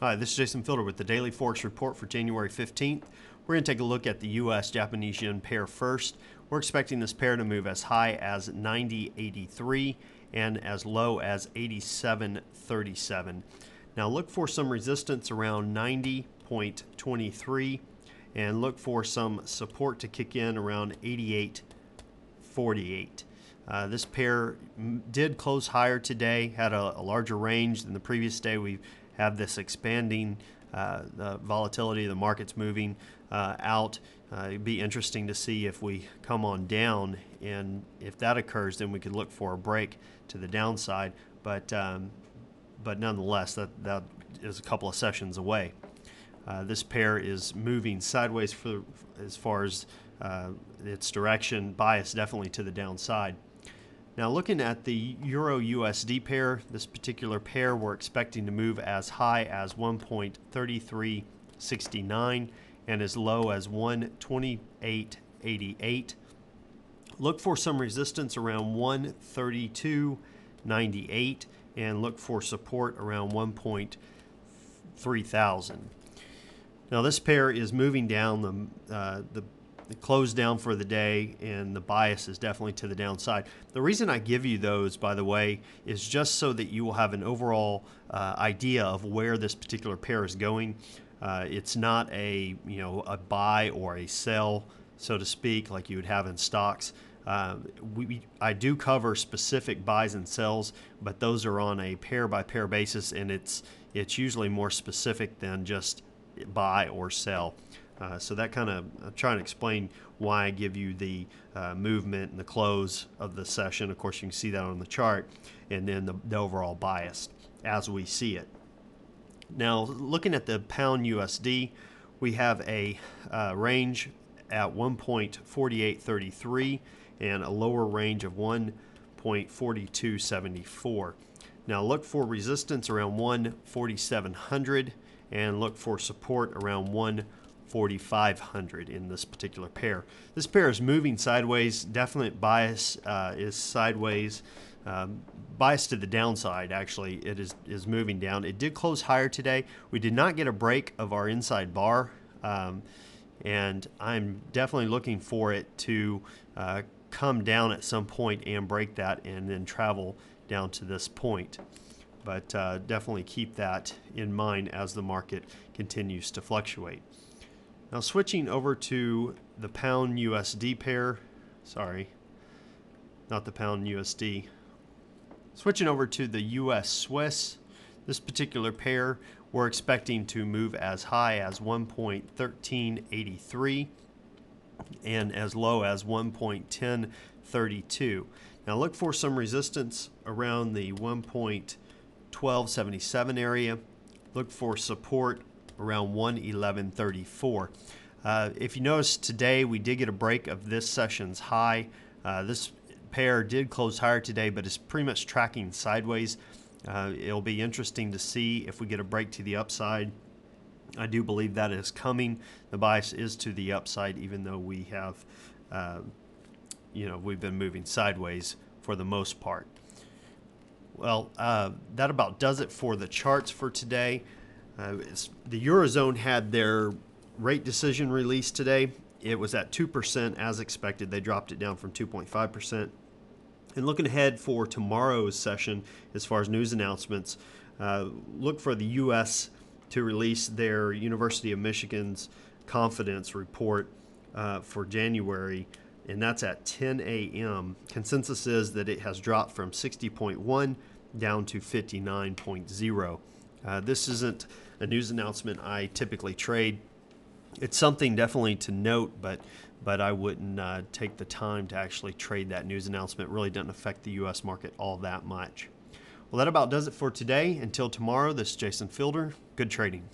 Hi, this is Jason Fielder with the Daily Forex Report for January 15th. We're going to take a look at the U.S. Japanese yen pair first. We're expecting this pair to move as high as 90.83 and as low as 87.37. Now look for some resistance around 90.23 and look for some support to kick in around 88.48. This pair did close higher today, had a larger range than the previous day. We have this expanding the volatility of the markets moving out. It'd be interesting to see if we come on down, and if that occurs, then we could look for a break to the downside. But nonetheless, that is a couple of sessions away. This pair is moving sideways as far as its direction, bias definitely to the downside. Now looking at the Euro-USD pair, this particular pair we're expecting to move as high as 1.3369 and as low as 1.2888. Look for some resistance around 1.3298 and look for support around 1.3000. Now this pair is moving down the close down for the day, and the bias is definitely to the downside. The reason I give you those, by the way, is just so that you will have an overall idea of where this particular pair is going. It's not a buy or a sell, so to speak, like you would have in stocks. I do cover specific buys and sells, but those are on a pair by pair basis, and it's usually more specific than just buy or sell. So that kind of trying to explain why I give you the movement and the close of the session. Of course, you can see that on the chart, and then the overall bias as we see it. Now, looking at the pound USD, we have a range at 1.4833 and a lower range of 1.4274. Now, look for resistance around 1.4700 and look for support around 1.4500 in this particular pair. This pair is moving sideways. Definite bias is sideways. Bias to the downside, actually. It is moving down. It did close higher today. We did not get a break of our inside bar, and I'm definitely looking for it to come down at some point and break that and then travel down to this point. But definitely keep that in mind as the market continues to fluctuate. Now switching over to the pound USD pair, sorry, not the pound USD. Switching over to the US Swiss, this particular pair we're expecting to move as high as 1.1383 and as low as 1.1032. Now look for some resistance around the 1.1277 area. Look for support around 1.1134. If you notice today, we did get a break of this session's high. This pair did close higher today, but is pretty much tracking sideways. It'll be interesting to see if we get a break to the upside. I do believe that is coming. The bias is to the upside, even though we have, we've been moving sideways for the most part. Well, that about does it for the charts for today. The Eurozone had their rate decision released today. It was at 2% as expected. They dropped it down from 2.5%. And looking ahead for tomorrow's session, as far as news announcements, look for the U.S. to release their University of Michigan's confidence report for January, and that's at 10 a.m. Consensus is that it has dropped from 60.1 down to 59.0. This isn't a news announcement I typically trade. It's something definitely to note, but I wouldn't take the time to actually trade that news announcement. It really doesn't affect the U.S. market all that much. Well, that about does it for today. Until tomorrow, this is Jason Fielder. Good trading.